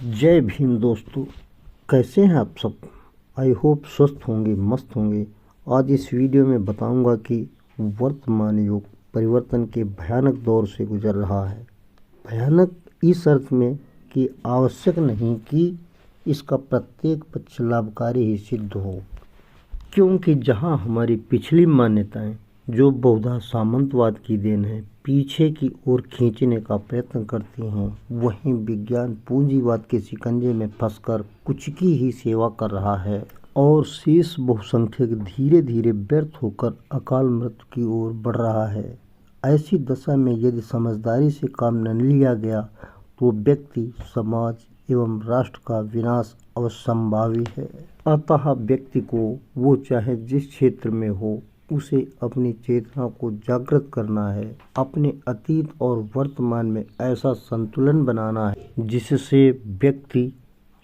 जय भीम दोस्तों, कैसे हैं आप सब। आई होप स्वस्थ होंगे, मस्त होंगे। आज इस वीडियो में बताऊंगा कि वर्तमान युग परिवर्तन के भयानक दौर से गुजर रहा है। भयानक इस अर्थ में कि आवश्यक नहीं कि इसका प्रत्येक पक्ष लाभकारी ही सिद्ध हो, क्योंकि जहां हमारी पिछली मान्यताएं जो बहुधा सामंतवाद की देन है पीछे की ओर खींचने का प्रयत्न करती हैं, वहीं विज्ञान पूंजीवाद के शिकंजे में फंसकर कुछ की ही सेवा कर रहा है और शेष बहुसंख्यक धीरे धीरे व्यर्थ होकर अकाल मृत्यु की ओर बढ़ रहा है। ऐसी दशा में यदि समझदारी से काम न लिया गया तो व्यक्ति, समाज एवं राष्ट्र का विनाश अवश्यंभावी है। अतः व्यक्ति को, वो चाहे जिस क्षेत्र में हो, उसे अपनी चेतना को जागृत करना है। अपने अतीत और वर्तमान में ऐसा संतुलन बनाना है जिससे व्यक्ति,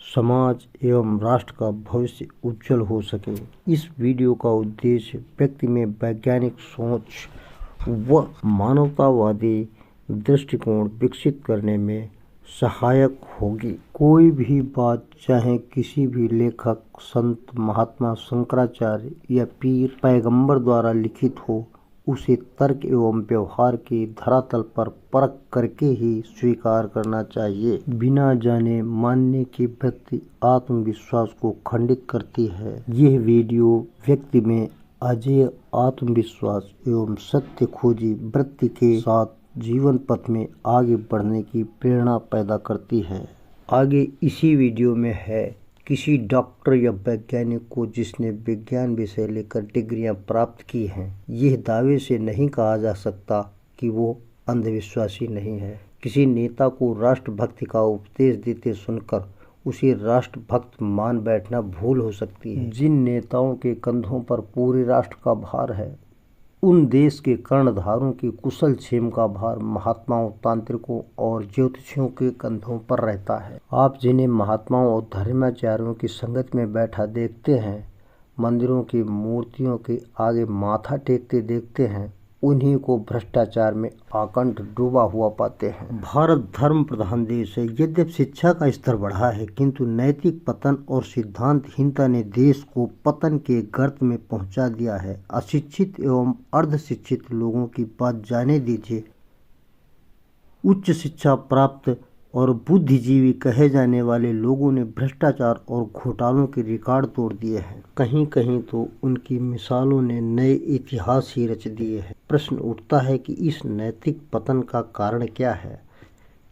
समाज एवं राष्ट्र का भविष्य उज्जवल हो सके। इस वीडियो का उद्देश्य व्यक्ति में वैज्ञानिक सोच व मानवतावादी दृष्टिकोण विकसित करने में सहायक होगी। कोई भी बात चाहे किसी भी लेखक, संत, महात्मा, शंकराचार्य या पीर पैगंबर द्वारा लिखित हो, उसे तर्क एवं व्यवहार के धरातल पर परख करके ही स्वीकार करना चाहिए। बिना जाने मानने के व्यक्ति आत्मविश्वास को खंडित करती है। यह वीडियो व्यक्ति में अजेय आत्मविश्वास एवं सत्य खोजी वृत्ति के साथ जीवन पथ में आगे बढ़ने की प्रेरणा पैदा करती है। आगे इसी वीडियो में है किसी डॉक्टर या वैज्ञानिक को जिसने विज्ञान विषय लेकर डिग्रियां प्राप्त की हैं, यह दावे से नहीं कहा जा सकता कि वो अंधविश्वासी नहीं है। किसी नेता को राष्ट्रभक्ति का उपदेश देते सुनकर उसे राष्ट्रभक्त मान बैठना भूल हो सकती है। जिन नेताओं के कंधों पर पूरे राष्ट्र का भार है, उन देश के कर्णधारों की कुशल क्षेम का भार महात्माओं, तांत्रिकों और ज्योतिषियों के कंधों पर रहता है। आप जिन्हें महात्माओं और धर्माचार्यों की संगत में बैठा देखते हैं, मंदिरों की मूर्तियों के आगे माथा टेकते देखते हैं, उन्हीं को भ्रष्टाचार में आकंठ डूबा हुआ पाते हैं। भारत धर्म प्रधान देश है। यद्यपि शिक्षा का स्तर बढ़ा है, किंतु नैतिक पतन और सिद्धांतहीनता ने देश को पतन के गर्त में पहुंचा दिया है। अशिक्षित एवं अर्धशिक्षित लोगों की बात जाने दीजिए। उच्च शिक्षा प्राप्त और बुद्धिजीवी कहे जाने वाले लोगों ने भ्रष्टाचार और घोटालों के रिकॉर्ड तोड़ दिए हैं। कहीं कहीं तो उनकी मिसालों ने नए इतिहास ही रच दिए हैं। प्रश्न उठता है कि इस नैतिक पतन का कारण क्या है।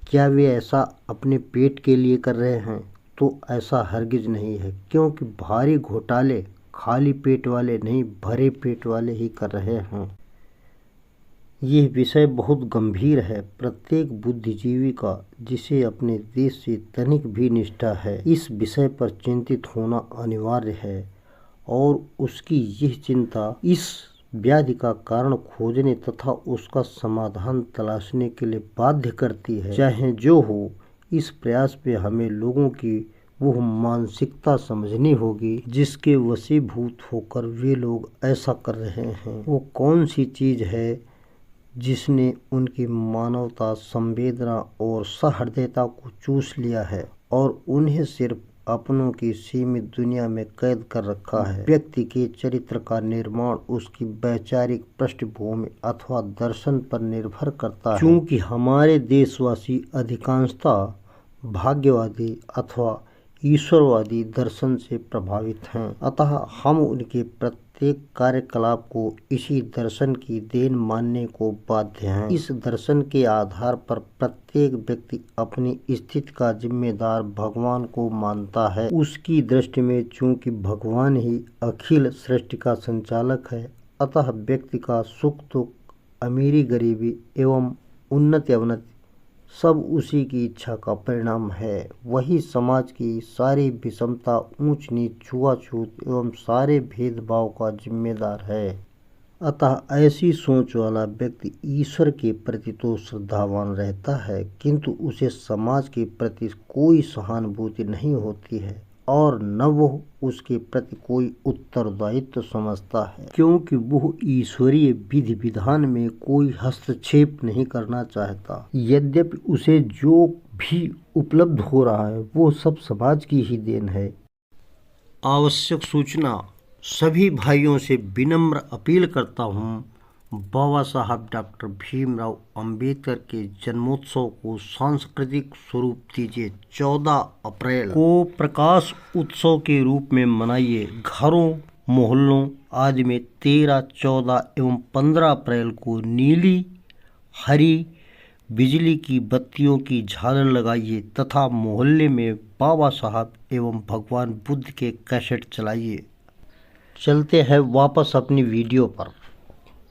क्या वे ऐसा अपने पेट के लिए कर रहे हैं? तो ऐसा हरगिज नहीं है, क्योंकि भारी घोटाले खाली पेट वाले नहीं, भरे पेट वाले ही कर रहे हैं। यह विषय बहुत गंभीर है। प्रत्येक बुद्धिजीवी का, जिसे अपने देश से तनिक भी निष्ठा है, इस विषय पर चिंतित होना अनिवार्य है और उसकी यह चिंता इस व्याधि का कारण खोजने तथा उसका समाधान तलाशने के लिए बाध्य करती है। चाहे जो हो, इस प्रयास में हमें लोगों की वो मानसिकता समझनी होगी जिसके वशीभूत होकर वे लोग ऐसा कर रहे हैं। वो कौन सी चीज है जिसने उनकी मानवता, संवेदना और सहृदयता को चूस लिया है और उन्हें सिर्फ अपनों की सीमित दुनिया में कैद कर रखा है। व्यक्ति के चरित्र का निर्माण उसकी वैचारिक पृष्ठभूमि अथवा दर्शन पर निर्भर करता है। क्योंकि हमारे देशवासी अधिकांशतः भाग्यवादी अथवा ईश्वरवादी दर्शन से प्रभावित हैं, अतः हम उनके प्रत्येक कार्यकलाप को इसी दर्शन की देन मानने को बाध्य हैं। इस दर्शन के आधार पर प्रत्येक व्यक्ति अपनी स्थिति का जिम्मेदार भगवान को मानता है। उसकी दृष्टि में चूंकि भगवान ही अखिल सृष्टि का संचालक है, अतः व्यक्ति का सुख दुख, अमीरी गरीबी एवं उन्नति अवनति सब उसी की इच्छा का परिणाम है। वही समाज की सारी विषमता, ऊंच नीच, छुआछूत एवं सारे भेदभाव का जिम्मेदार है। अतः ऐसी सोच वाला व्यक्ति ईश्वर के प्रति तो श्रद्धावान रहता है, किंतु उसे समाज के प्रति कोई सहानुभूति नहीं होती है और न वह उसके प्रति कोई उत्तरदायित्व समझता है, क्योंकि वह ईश्वरीय विधि विधान में कोई हस्तक्षेप नहीं करना चाहता। यद्यपि उसे जो भी उपलब्ध हो रहा है वो सब समाज की ही देन है। आवश्यक सूचना, सभी भाइयों से विनम्र अपील करता हूँ, बाबा साहब डॉक्टर भीमराव अंबेडकर के जन्मोत्सव को सांस्कृतिक स्वरूप दीजिए। 14 अप्रैल को प्रकाश उत्सव के रूप में मनाइए। घरों, मोहल्लों आदि में 13, 14 एवं 15 अप्रैल को नीली, हरी बिजली की बत्तियों की झालर लगाइए तथा मोहल्ले में बाबा साहब एवं भगवान बुद्ध के कैसेट चलाइए। चलते हैं वापस अपनी वीडियो पर।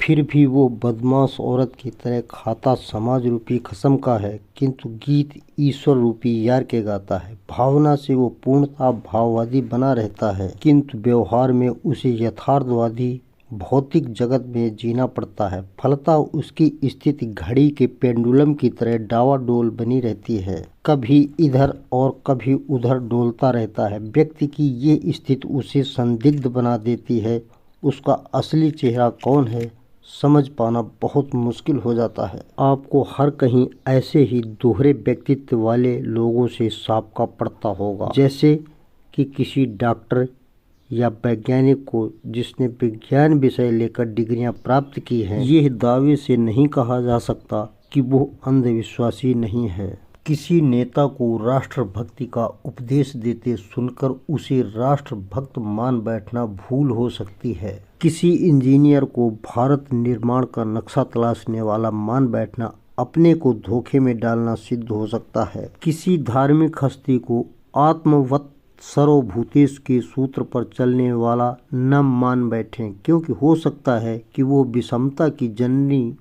फिर भी वो बदमाश औरत की तरह खाता समाज रूपी खसम का है, किंतु गीत ईश्वर रूपी यार के गाता है। भावना से वो पूर्णतः भाववादी बना रहता है, किंतु व्यवहार में उसे यथार्थवादी भौतिक जगत में जीना पड़ता है। फलतः उसकी स्थिति घड़ी के पेंडुलम की तरह डावाडोल बनी रहती है, कभी इधर और कभी उधर डोलता रहता है। व्यक्ति की ये स्थिति उसे संदिग्ध बना देती है। उसका असली चेहरा कौन है समझ पाना बहुत मुश्किल हो जाता है। आपको हर कहीं ऐसे ही दोहरे व्यक्तित्व वाले लोगों से साबका पड़ता होगा, जैसे कि किसी डॉक्टर या वैज्ञानिक को जिसने विज्ञान विषय लेकर डिग्रियां प्राप्त की हैं। यह दावे से नहीं कहा जा सकता कि वो अंधविश्वासी नहीं है। किसी नेता को राष्ट्रभक्ति का उपदेश देते सुनकर उसे राष्ट्रभक्त मान बैठना भूल हो सकती है। किसी इंजीनियर को भारत निर्माण का नक्शा तलाशने वाला मान बैठना अपने को धोखे में डालना सिद्ध हो सकता है। किसी धार्मिक हस्ती को आत्मवत सर्वभूतेश के सूत्र पर चलने वाला न मान बैठें, क्योंकि हो सकता है कि वो विषमता की जननी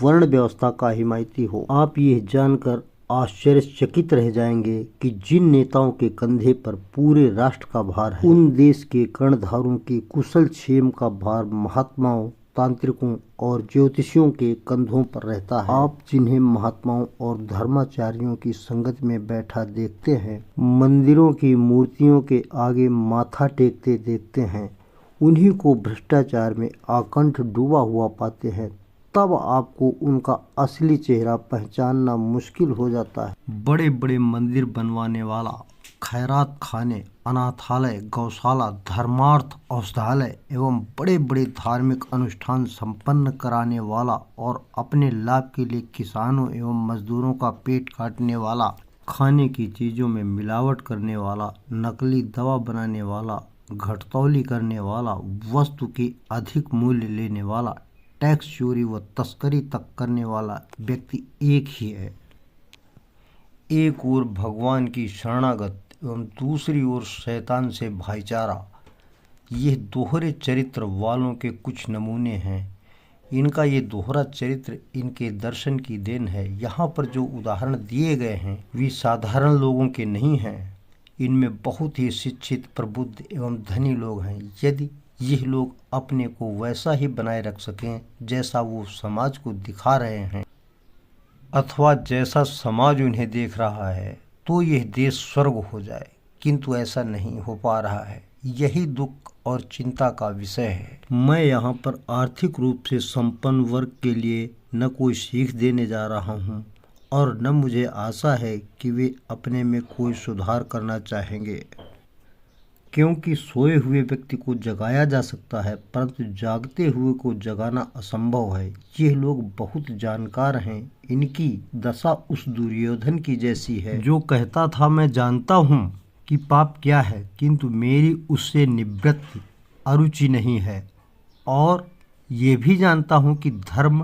वर्ण व्यवस्था का हिमायती हो। आप यह जानकर आश्चर्यचकित रह जाएंगे कि जिन नेताओं के कंधे पर पूरे राष्ट्र का भार है, उन देश के कर्णधारों के कुशल क्षेम का भार महात्माओं, तांत्रिकों और ज्योतिषियों के कंधों पर रहता है। आप जिन्हें महात्माओं और धर्माचार्यों की संगत में बैठा देखते हैं, मंदिरों की मूर्तियों के आगे माथा टेकते देखते हैं, उन्हीं को भ्रष्टाचार में आकंठ डूबा हुआ पाते हैं। तब आपको उनका असली चेहरा पहचानना मुश्किल हो जाता है। बड़े बड़े मंदिर बनवाने वाला, खैरात खाने, अनाथालय, गौशाला, धर्मार्थ औषधालय एवं बड़े बड़े धार्मिक अनुष्ठान संपन्न कराने वाला और अपने लाभ के लिए किसानों एवं मजदूरों का पेट काटने वाला, खाने की चीज़ों में मिलावट करने वाला, नकली दवा बनाने वाला, घटतौली करने वाला, वस्तु के अधिक मूल्य लेने वाला, टैक्स चोरी व तस्करी तक करने वाला व्यक्ति एक ही है। एक ओर भगवान की शरणागत एवं दूसरी ओर शैतान से भाईचारा, यह दोहरे चरित्र वालों के कुछ नमूने हैं। इनका ये दोहरा चरित्र इनके दर्शन की देन है। यहाँ पर जो उदाहरण दिए गए हैं वे साधारण लोगों के नहीं हैं। इनमें बहुत ही शिक्षित, प्रबुद्ध एवं धनी लोग हैं। यदि यह लोग अपने को वैसा ही बनाए रख सकें जैसा वो समाज को दिखा रहे हैं अथवा जैसा समाज उन्हें देख रहा है, तो यह देश स्वर्ग हो जाए, किंतु ऐसा नहीं हो पा रहा है। यही दुख और चिंता का विषय है। मैं यहाँ पर आर्थिक रूप से संपन्न वर्ग के लिए न कोई सीख देने जा रहा हूँ और न मुझे आशा है कि वे अपने में कोई सुधार करना चाहेंगे, क्योंकि सोए हुए व्यक्ति को जगाया जा सकता है परंतु जागते हुए को जगाना असंभव है। ये लोग बहुत जानकार हैं। इनकी दशा उस दुर्योधन की जैसी है जो कहता था मैं जानता हूँ कि पाप क्या है, किंतु मेरी उससे निवृत्ति अरुचि नहीं है, और ये भी जानता हूँ कि धर्म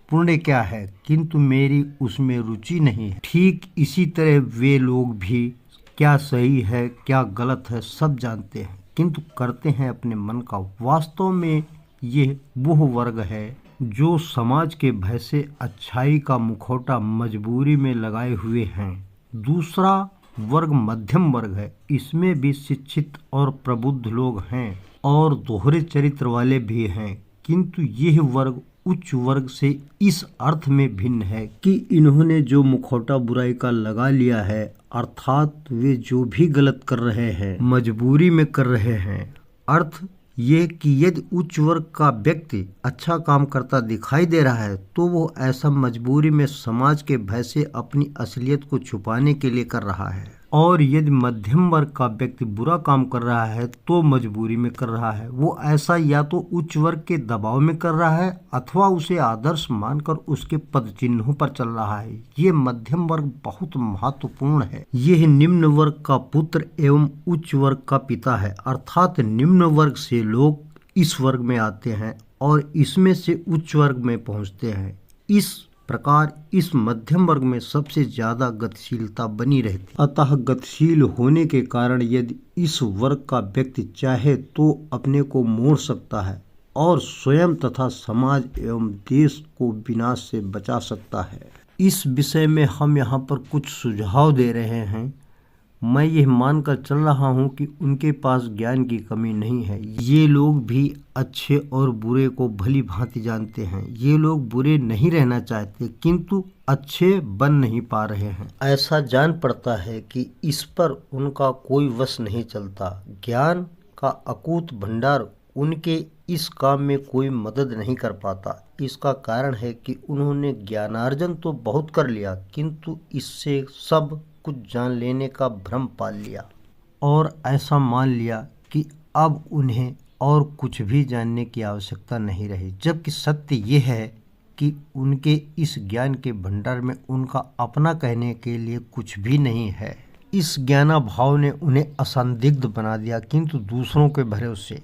पुण्य क्या है, किंतु मेरी उसमें रुचि नहीं है। ठीक इसी तरह वे लोग भी क्या सही है क्या गलत है सब जानते हैं, किंतु करते हैं अपने मन का। वास्तव में ये वह वर्ग है जो समाज के भय से अच्छाई का मुखौटा मजबूरी में लगाए हुए हैं। दूसरा वर्ग मध्यम वर्ग है। इसमें भी शिक्षित और प्रबुद्ध लोग हैं और दोहरे चरित्र वाले भी हैं, किंतु यह वर्ग उच्च वर्ग से इस अर्थ में भिन्न है कि इन्होंने जो मुखौटा बुराई का लगा लिया है, अर्थात वे जो भी गलत कर रहे हैं मजबूरी में कर रहे हैं। अर्थ ये कि यदि उच्च वर्ग का व्यक्ति अच्छा काम करता दिखाई दे रहा है तो वो ऐसा मजबूरी में समाज के भय से अपनी असलियत को छुपाने के लिए कर रहा है, और यदि मध्यम वर्ग का व्यक्ति बुरा काम कर रहा है तो मजबूरी में कर रहा है। वो ऐसा या तो उच्च वर्ग के दबाव में कर रहा है अथवा उसे आदर्श मानकर उसके पद चिन्हों पर चल रहा है। ये मध्यम वर्ग बहुत महत्वपूर्ण है। यह निम्न वर्ग का पुत्र एवं उच्च वर्ग का पिता है, अर्थात निम्न वर्ग से लोग इस वर्ग में आते हैं और इसमें से उच्च वर्ग में पहुंचते हैं। इस प्रकार इस मध्यम वर्ग में सबसे ज्यादा गतिशीलता बनी रहती। अतः गतिशील होने के कारण यदि इस वर्ग का व्यक्ति चाहे तो अपने को मोड़ सकता है और स्वयं तथा समाज एवं देश को विनाश से बचा सकता है। इस विषय में हम यहाँ पर कुछ सुझाव दे रहे हैं। मैं यह मानकर चल रहा हूँ कि उनके पास ज्ञान की कमी नहीं है। ये लोग भी अच्छे और बुरे को भली भांति जानते हैं। ये लोग बुरे नहीं रहना चाहते किंतु अच्छे बन नहीं पा रहे हैं। ऐसा जान पड़ता है कि इस पर उनका कोई वश नहीं चलता। ज्ञान का अकूत भंडार उनके इस काम में कोई मदद नहीं कर पाता। इसका कारण है कि उन्होंने ज्ञानार्जन तो बहुत कर लिया किंतु इससे सब कुछ जान लेने का भ्रम पाल लिया और ऐसा मान लिया कि अब उन्हें और कुछ भी जानने की आवश्यकता नहीं रही, जबकि सत्य ये है कि उनके इस ज्ञान के भंडार में उनका अपना कहने के लिए कुछ भी नहीं है। इस ज्ञानाभाव ने उन्हें असंदिग्ध बना दिया, किंतु दूसरों के भरोसे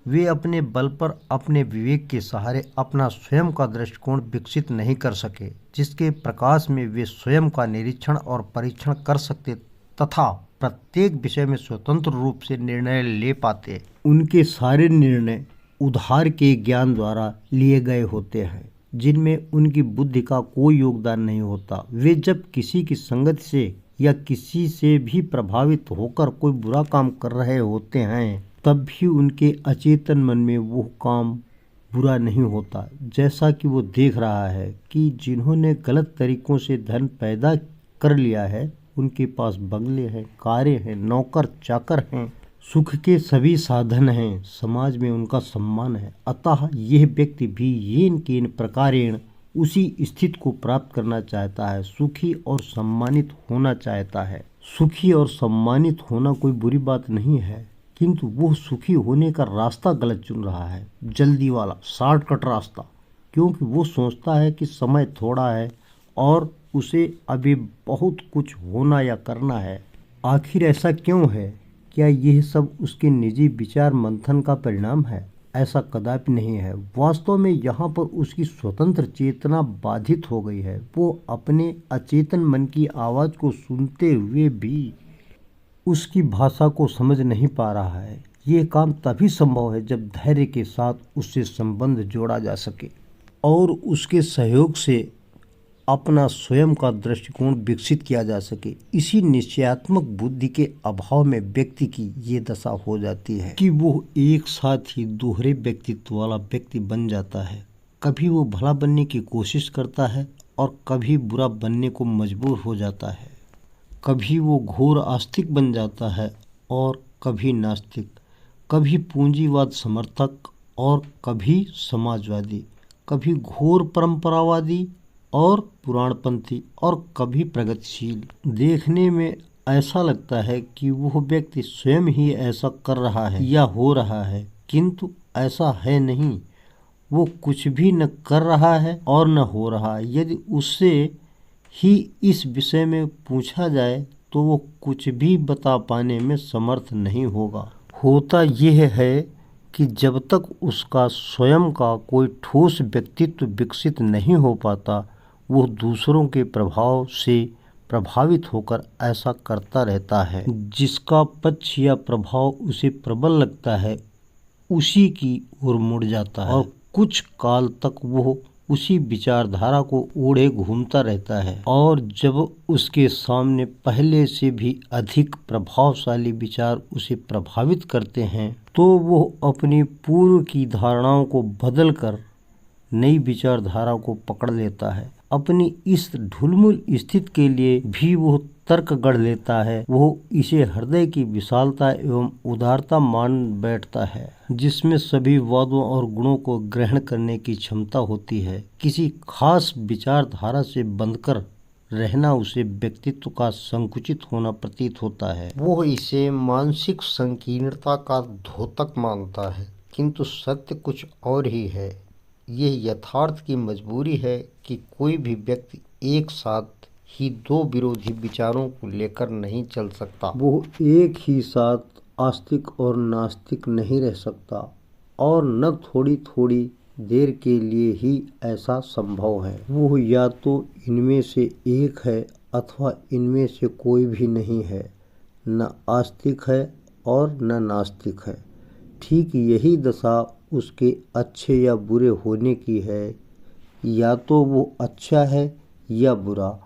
वे अपने बल पर अपने विवेक के सहारे अपना स्वयं का दृष्टिकोण विकसित नहीं कर सके, जिसके प्रकाश में वे स्वयं का निरीक्षण और परीक्षण कर सकते तथा प्रत्येक विषय में स्वतंत्र रूप से निर्णय ले पाते। उनके सारे निर्णय उधार के ज्ञान द्वारा लिए गए होते हैं, जिनमें उनकी बुद्धि का कोई योगदान नहीं होता। वे जब किसी की संगति से या किसी से भी प्रभावित होकर कोई बुरा काम कर रहे होते हैं तब भी उनके अचेतन मन में वो काम बुरा नहीं होता। जैसा कि वो देख रहा है कि जिन्होंने गलत तरीकों से धन पैदा कर लिया है उनके पास बंगले हैं, कारें हैं, नौकर चाकर हैं, सुख के सभी साधन हैं, समाज में उनका सम्मान है। अतः यह व्यक्ति भी येन केन प्रकारेण उसी स्थिति को प्राप्त करना चाहता है, सुखी और सम्मानित होना चाहता है। सुखी और सम्मानित होना कोई बुरी बात नहीं है, किंतु वो सुखी होने का रास्ता गलत चुन रहा है, जल्दी वाला शॉर्टकट रास्ता, क्योंकि वो सोचता है कि समय थोड़ा है और उसे अभी बहुत कुछ होना या करना है। आखिर ऐसा क्यों है? क्या यह सब उसके निजी विचार मंथन का परिणाम है? ऐसा कदापि नहीं है। वास्तव में यहाँ पर उसकी स्वतंत्र चेतना बाधित हो गई है। वो अपने अचेतन मन की आवाज़ को सुनते हुए भी उसकी भाषा को समझ नहीं पा रहा है। ये काम तभी संभव है जब धैर्य के साथ उससे संबंध जोड़ा जा सके और उसके सहयोग से अपना स्वयं का दृष्टिकोण विकसित किया जा सके। इसी निश्चयात्मक बुद्धि के अभाव में व्यक्ति की ये दशा हो जाती है कि वो एक साथ ही दोहरे व्यक्तित्व वाला व्यक्ति बन जाता है। कभी वो भला बनने की कोशिश करता है और कभी बुरा बनने को मजबूर हो जाता है। कभी वो घोर आस्तिक बन जाता है और कभी नास्तिक, कभी पूंजीवाद समर्थक और कभी समाजवादी, कभी घोर परंपरावादी और पुराणपंथी और कभी प्रगतिशील। देखने में ऐसा लगता है कि वह व्यक्ति स्वयं ही ऐसा कर रहा है या हो रहा है, किंतु ऐसा है नहीं। वो कुछ भी न कर रहा है और न हो रहा है। यदि उससे ही इस विषय में पूछा जाए तो वो कुछ भी बता पाने में समर्थ नहीं होगा। होता यह है कि जब तक उसका स्वयं का कोई ठोस व्यक्तित्व विकसित नहीं हो पाता वो दूसरों के प्रभाव से प्रभावित होकर ऐसा करता रहता है। जिसका पक्ष या प्रभाव उसे प्रबल लगता है उसी की ओर मुड़ जाता है और कुछ काल तक वो उसी विचारधारा को ओढ़े घूमता रहता है। और जब उसके सामने पहले से भी अधिक प्रभावशाली विचार उसे प्रभावित करते हैं तो वो अपनी पूर्व की धारणाओं को बदलकर नई विचारधारा को पकड़ लेता है। अपनी इस ढुलमुल स्थिति के लिए भी वो तर्क गढ़ लेता है वो इसे हृदय की विशालता एवं उदारता मान बैठता है, जिसमें सभी वादों और गुणों को ग्रहण करने की क्षमता होती है। किसी खास विचारधारा से बंधकर रहना उसे व्यक्तित्व का संकुचित होना प्रतीत होता है। वो इसे मानसिक संकीर्णता का द्योतक मानता है, किंतु सत्य कुछ और ही है। यह यथार्थ की मजबूरी है कि कोई भी व्यक्ति एक साथ ही दो विरोधी विचारों को लेकर नहीं चल सकता। वो एक ही साथ आस्तिक और नास्तिक नहीं रह सकता, और न थोड़ी थोड़ी देर के लिए ही ऐसा संभव है। वो या तो इनमें से एक है अथवा इनमें से कोई भी नहीं है, न आस्तिक है और न नास्तिक है। ठीक यही दशा उसके अच्छे या बुरे होने की है, या तो वो अच्छा है या बुरा,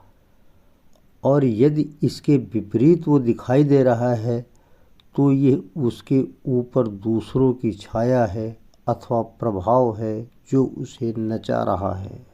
और यदि इसके विपरीत वो दिखाई दे रहा है तो ये उसके ऊपर दूसरों की छाया है अथवा प्रभाव है जो उसे नचा रहा है।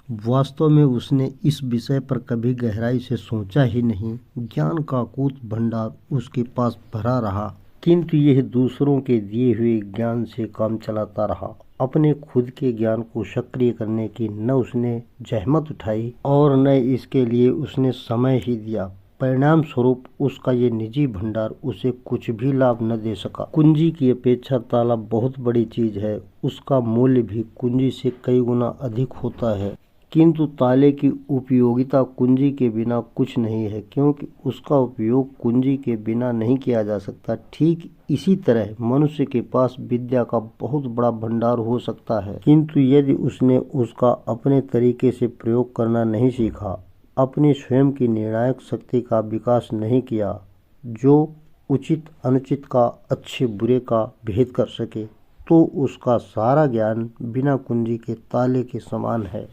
वास्तव में उसने इस विषय पर कभी गहराई से सोचा ही नहीं। ज्ञान का अकूत भंडार उसके पास भरा रहा, किंतु यह दूसरों के दिए हुए ज्ञान से काम चलाता रहा। अपने खुद के ज्ञान को सक्रिय करने की न उसने जहमत उठाई और न इसके लिए उसने समय ही दिया। परिणाम स्वरूप उसका ये निजी भंडार उसे कुछ भी लाभ न दे सका। कुंजी की अपेक्षा ताला बहुत बड़ी चीज है, उसका मूल्य भी कुंजी से कई गुना अधिक होता है, किंतु ताले की उपयोगिता कुंजी के बिना कुछ नहीं है, क्योंकि उसका उपयोग कुंजी के बिना नहीं किया जा सकता। ठीक इसी तरह मनुष्य के पास विद्या का बहुत बड़ा भंडार हो सकता है, किंतु यदि उसने उसका अपने तरीके से प्रयोग करना नहीं सीखा, अपनी स्वयं की निर्णायक शक्ति का विकास नहीं किया, जो उचित अनुचित का, अच्छे बुरे का भेद कर सके, तो उसका सारा ज्ञान बिना कुंजी के ताले के समान है।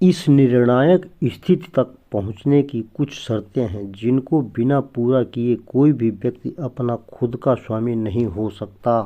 इस निर्णायक स्थिति तक पहुंचने की कुछ शर्तें हैं जिनको बिना पूरा किए कोई भी व्यक्ति अपना खुद का स्वामी नहीं हो सकता।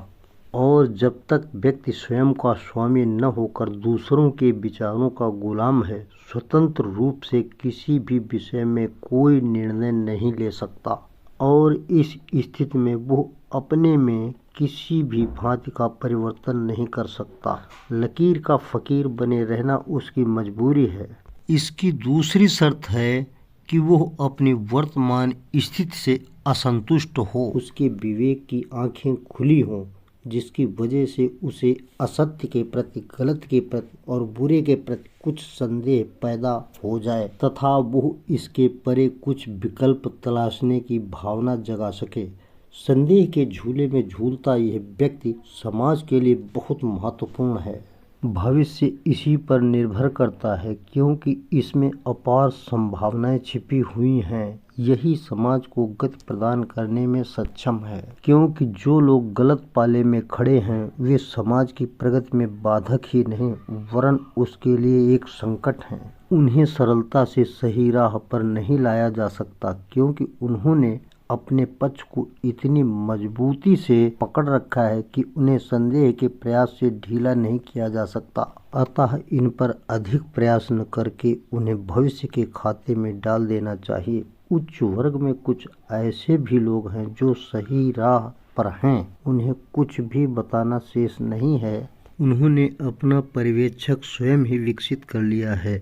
और जब तक व्यक्ति स्वयं का स्वामी न होकर दूसरों के विचारों का गुलाम है, स्वतंत्र रूप से किसी भी विषय में कोई निर्णय नहीं ले सकता, और इस स्थिति में वो अपने में किसी भी भांति का परिवर्तन नहीं कर सकता। लकीर का फकीर बने रहना उसकी मजबूरी है। इसकी दूसरी शर्त है कि वो अपनी वर्तमान स्थिति से असंतुष्ट हो, उसके विवेक की आंखें खुली हों, जिसकी वजह से उसे असत्य के प्रति, गलत के प्रति और बुरे के प्रति कुछ संदेह पैदा हो जाए, तथा वो इसके परे कुछ विकल्प तलाशने की भावना जगा सके। संदेह के झूले में झूलता यह व्यक्ति समाज के लिए बहुत महत्वपूर्ण है। भविष्य इसी पर निर्भर करता है, क्योंकि इसमें अपार संभावनाएं छिपी हुई हैं। यही समाज को गति प्रदान करने में सक्षम है, क्योंकि जो लोग गलत पाले में खड़े हैं वे समाज की प्रगति में बाधक ही नहीं वरन उसके लिए एक संकट हैं। उन्हें सरलता से सही राह पर नहीं लाया जा सकता, क्योंकि उन्होंने अपने पक्ष को इतनी मजबूती से पकड़ रखा है कि उन्हें संदेह के प्रयास से ढीला नहीं किया जा सकता। अतः इन पर अधिक प्रयास न करके उन्हें भविष्य के खाते में डाल देना चाहिए। उच्च वर्ग में कुछ ऐसे भी लोग हैं जो सही राह पर हैं, उन्हें कुछ भी बताना शेष नहीं है। उन्होंने अपना पर्यवेक्षक स्वयं ही विकसित कर लिया है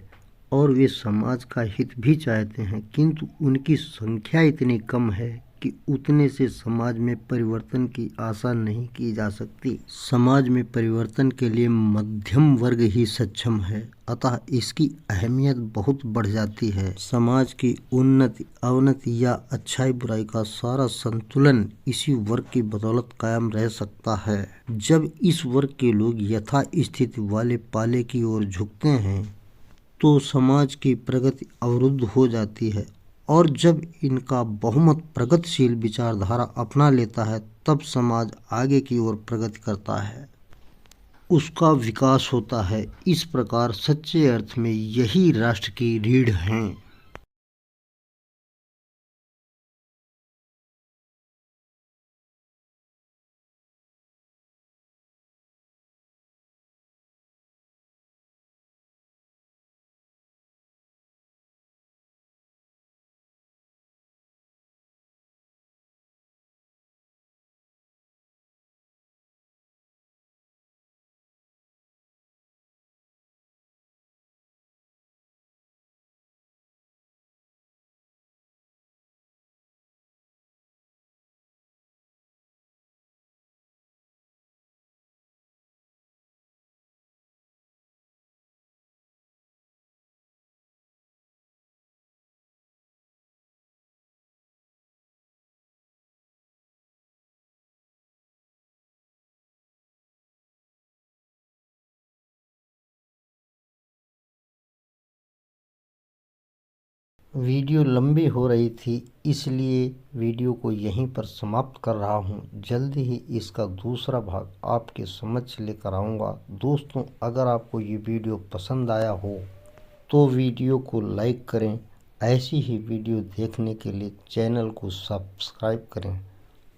और वे समाज का हित भी चाहते हैं, किंतु उनकी संख्या इतनी कम है कि उतने से समाज में परिवर्तन की आशा नहीं की जा सकती। समाज में परिवर्तन के लिए मध्यम वर्ग ही सक्षम है, अतः इसकी अहमियत बहुत बढ़ जाती है। समाज की उन्नति, अवनति या अच्छाई बुराई का सारा संतुलन इसी वर्ग की बदौलत कायम रह सकता है। जब इस वर्ग के लोग यथास्थिति वाले पाले की ओर झुकते हैं तो समाज की प्रगति अवरुद्ध हो जाती है, और जब इनका बहुमत प्रगतिशील विचारधारा अपना लेता है तब समाज आगे की ओर प्रगति करता है, उसका विकास होता है। इस प्रकार सच्चे अर्थ में यही राष्ट्र की रीढ़ हैं। वीडियो लंबी हो रही थी, इसलिए वीडियो को यहीं पर समाप्त कर रहा हूं। जल्दी ही इसका दूसरा भाग आपके समक्ष लेकर आऊँगा। दोस्तों, अगर आपको ये वीडियो पसंद आया हो तो वीडियो को लाइक करें। ऐसी ही वीडियो देखने के लिए चैनल को सब्सक्राइब करें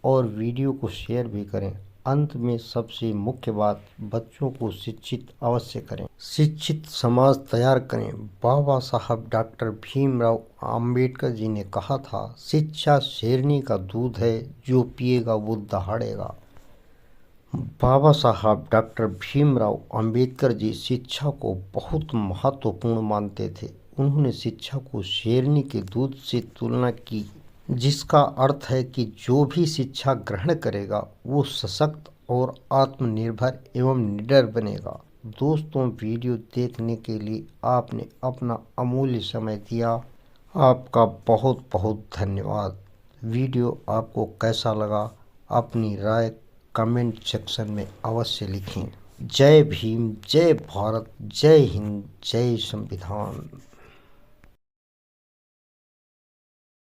और वीडियो को शेयर भी करें। अंत में सबसे मुख्य बात, बच्चों को शिक्षित अवश्य करें, शिक्षित समाज तैयार करें। बाबा साहब डॉक्टर भीमराव अंबेडकर जी ने कहा था, शिक्षा शेरनी का दूध है, जो पिएगा वो दहाड़ेगा। बाबा साहब डॉक्टर भीमराव अंबेडकर जी शिक्षा को बहुत महत्वपूर्ण मानते थे। उन्होंने शिक्षा को शेरनी के दूध से तुलना की, जिसका अर्थ है कि जो भी शिक्षा ग्रहण करेगा वो सशक्त और आत्मनिर्भर एवं निडर बनेगा। दोस्तों, वीडियो देखने के लिए आपने अपना अमूल्य समय दिया, आपका बहुत बहुत धन्यवाद। वीडियो आपको कैसा लगा, अपनी राय कमेंट सेक्शन में अवश्य लिखें। जय भीम, जय भारत, जय हिंद, जय संविधान।